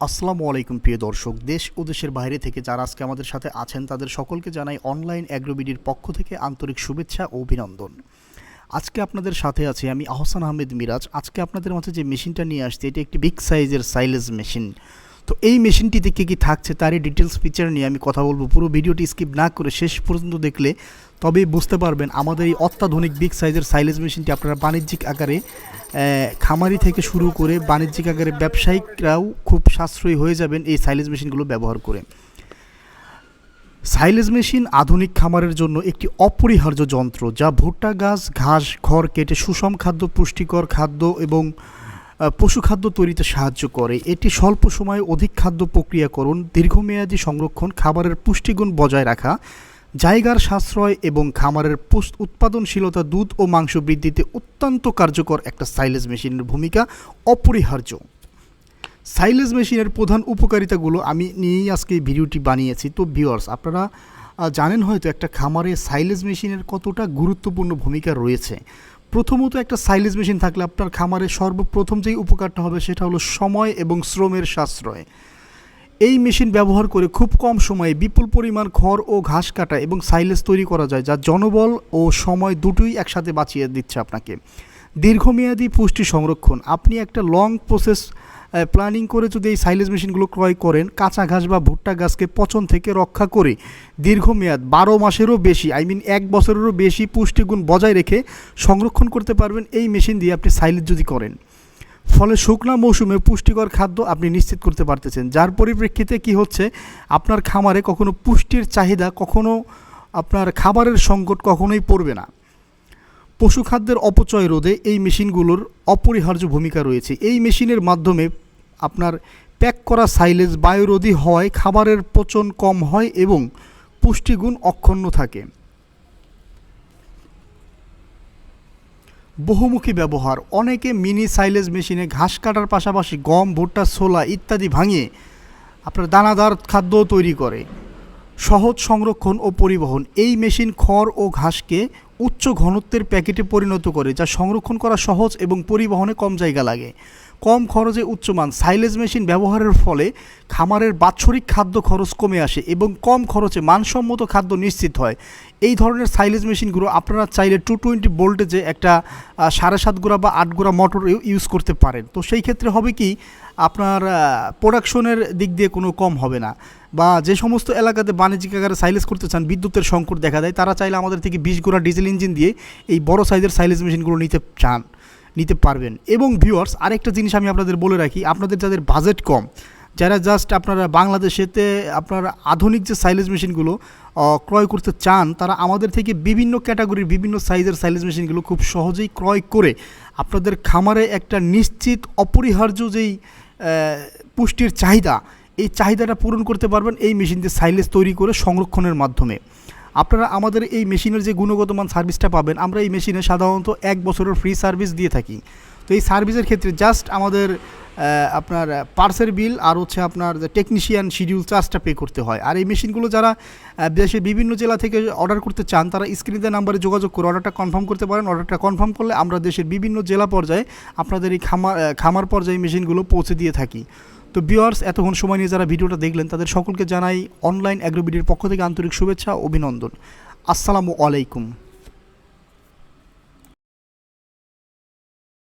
আসসালামু আলাইকুম প্রিয় দর্শক, দেশ ও দেশের বাইরে থেকে যারা আজকে আমাদের সাথে আছেন তাদের সকলকে জানাই অনলাইন অ্যাগ্রোবিডির পক্ষ থেকে আন্তরিক শুভেচ্ছা ও অভিনন্দন। আজকে আপনাদের সাথে আছি আমি আহসান আহমেদ মিরাজ। আজকে আপনাদের মাঝে যে মেশিনটা নিয়ে আসছি এটি একটি বিগ সাইজের সাইলেজ মেশিন। তো এই মেশিনটিতে কী কী থাকছে তারই ডিটেলস ফিচার নিয়ে আমি কথা বলবো। পুরো ভিডিওটি স্কিপ না করে শেষ পর্যন্ত দেখলে তবেই বুঝতে পারবেন আমাদের এই অত্যাধুনিক বিগ সাইজের সাইলেজ মেশিনটি আপনারা বাণিজ্যিক আকারে খামারি থেকে শুরু করে বাণিজ্যিক আকারে ব্যবসায়িকরাও খুব সাশ্রয়ী হয়ে যাবেন এই সাইলেজ মেশিনগুলো ব্যবহার করে। সাইলেজ মেশিন আধুনিক খামারের জন্য একটি অপরিহার্য যন্ত্র, যা ভুট্টা গাছ ঘাস খড় কেটে সুষম খাদ্য, পুষ্টিকর খাদ্য এবং পশু খাদ্য তৈরিতে সাহায্য করে। এটি স্বল্প সময়ে অধিক খাদ্য প্রক্রিয়াকরণ, দীর্ঘমেয়াদী সংরক্ষণ, খাবারের পুষ্টিগুণ বজায় রাখা, জায়গার সাশ্রয় এবং খামারের উৎপাদনশীলতা, দুধ ও মাংস বৃদ্ধিতে অত্যন্ত কার্যকর একটা সাইলেজ মেশিনের ভূমিকা অপরিহার্য। সাইলেজ মেশিনের প্রধান উপকারিতাগুলো আমি নিয়েই আজকে এই ভিডিওটি বানিয়েছি। তো ভিউয়ার্স, আপনারা জানেন হয়তো একটা খামারে সাইলেজ মেশিনের কতটা গুরুত্বপূর্ণ ভূমিকা রয়েছে। প্রথমত, একটা সাইলেজ মেশিন থাকলে আপনার খামারে সর্বপ্রথম যেই উপকারটা হবে সেটা হলো সময় এবং শ্রমের সাশ্রয়। এই মেশিন ব্যবহার করে খুব কম সময়ে বিপুল পরিমাণ খড় ও ঘাস কাটা এবং সাইলেজ তৈরি করা যায়, যা জনবল ও সময় দুটোই একসাথে বাঁচিয়ে দিচ্ছে আপনাকে। দীর্ঘমেয়াদী পুষ্টি সংরক্ষণ, আপনি একটা লং প্রসেস প্ল্যানিং করে যদি এই সাইলেজ মেশিনগুলো ক্রয় করেন, কাঁচা ঘাস বা ভুট্টা গাছকে পচন থেকে রক্ষা করে দীর্ঘমেয়াদ 12 মাসেরও বেশি, এক বছরেরও বেশি পুষ্টিগুণ বজায় রেখে সংরক্ষণ করতে পারবেন এই মেশিন দিয়ে আপনি সাইলেজ যদি করেন। ফলে শুকনা মৌসুমে পুষ্টিকর খাদ্য আপনি নিশ্চিত করতে পারতেছেন, যার পরিপ্রেক্ষিতে কি হচ্ছে, আপনার খামারে কখনো পুষ্টির চাহিদা, কখনো আপনার খাবারের সংকট কখনোই পড়বে না। পশু খাদ্যের অপচয় রোধে এই মেশিনগুলোর অপরিহার্য ভূমিকা রয়েছে। এই মেশিনের মাধ্যমে আপনার প্যাক করা সাইলেজ বায়ুরোধী হওয়ায় খাবারের পচন কম হয় এবং পুষ্টিগুণ অক্ষুণ্ণ থাকে। বহুমুখী ব্যবহার, অনেকে মিনি সাইলেজ মেশিনে ঘাস কাটার পাশাপাশি গম, ভুট্টা, ছোলা ইত্যাদি ভাঙিয়ে আপনার দানাদার খাদ্য তৈরি করে। সহজ সংরক্ষণ ও পরিবহন, এই মেশিন খড় ও ঘাসকে উচ্চ ঘনত্বের প্যাকেটে পরিণত করে, যা সংরক্ষণ করা সহজ এবং পরিবহনে কম জায়গা লাগে। কম খরচে উচ্চমান, সাইলেজ মেশিন ব্যবহারের ফলে খামারের বাৎসরিক খাদ্য খরচ কমে আসে এবং কম খরচে মানসম্মত খাদ্য নিশ্চিত হয়। এই ধরনের সাইলেজ মেশিনগুলো আপনারা চাইলে 220 ভোল্টেজে একটা 7.5 গোড়া বা 8 গোড়া মোটর ইউজ করতে পারেন। তো সেই ক্ষেত্রে হবে কি, আপনার প্রোডাকশনের দিক দিয়ে কোনো কম হবে না। বা যে সমস্ত এলাকাতে বাণিজ্যিক আকারে সাইলেজ করতে চান, বিদ্যুতের সংকট দেখা দেয়, তারা চাইলে আমাদের থেকে 20 গোড়া ডিজেল ইঞ্জিন দিয়ে এই বড় সাইজের সাইলেজ মেশিনগুলো নিতে পারবেন। এবং ভিউয়ার্স, আরেকটা জিনিস আমি আপনাদের বলে রাখি, আপনাদের যাদের বাজেট কম, যারা জাস্ট আপনারা বাংলাদেশেতে আপনারা আধুনিক যে সাইলেজ মেশিনগুলো ক্রয় করতে চান, তারা আমাদের থেকে বিভিন্ন ক্যাটাগরির বিভিন্ন সাইজের সাইলেজ মেশিনগুলো খুব সহজেই ক্রয় করে আপনাদের খামারে একটা নিশ্চিত অপরিহার্য যেই পুষ্টির চাহিদা, এই চাহিদাটা পূরণ করতে পারবেন এই মেশিন দিয়ে সাইলেজ তৈরি করে সংরক্ষণের মাধ্যমে। আপনারা আমাদের এই মেশিনের যে গুণগত মান সার্ভিসটা পাবেন, আমরা এই মেশিনে সাধারণত 1 বছরের ফ্রি সার্ভিস দিয়ে থাকি। তো এই সার্ভিসের ক্ষেত্রে জাস্ট আমাদের আপনার পার্সের বিল আর হচ্ছে আপনার টেকনিশিয়ান শিডিউল চার্জটা পে করতে হয়। আর এই মেশিনগুলো যারা দেশের বিভিন্ন জেলা থেকে অর্ডার করতে চান, তারা স্ক্রিনে দেওয়া নাম্বারে যোগাযোগ করে অর্ডারটা কনফার্ম করতে পারেন। অর্ডারটা কনফার্ম করলে আমরা দেশের বিভিন্ন জেলা পর্যায়ে আপনাদের এই খামার পর্যায়ে মেশিনগুলো পৌঁছে দিয়ে থাকি। তো ভিউয়ার্স, এতক্ষণ সময় নিয়ে যারা ভিডিওটা দেখলেন তাদের সকলকে জানাই অনলাইন অ্যাগ্রোবিডির পক্ষ থেকে আন্তরিক শুভেচ্ছা ও অভিনন্দন। আসসালামু আলাইকুম।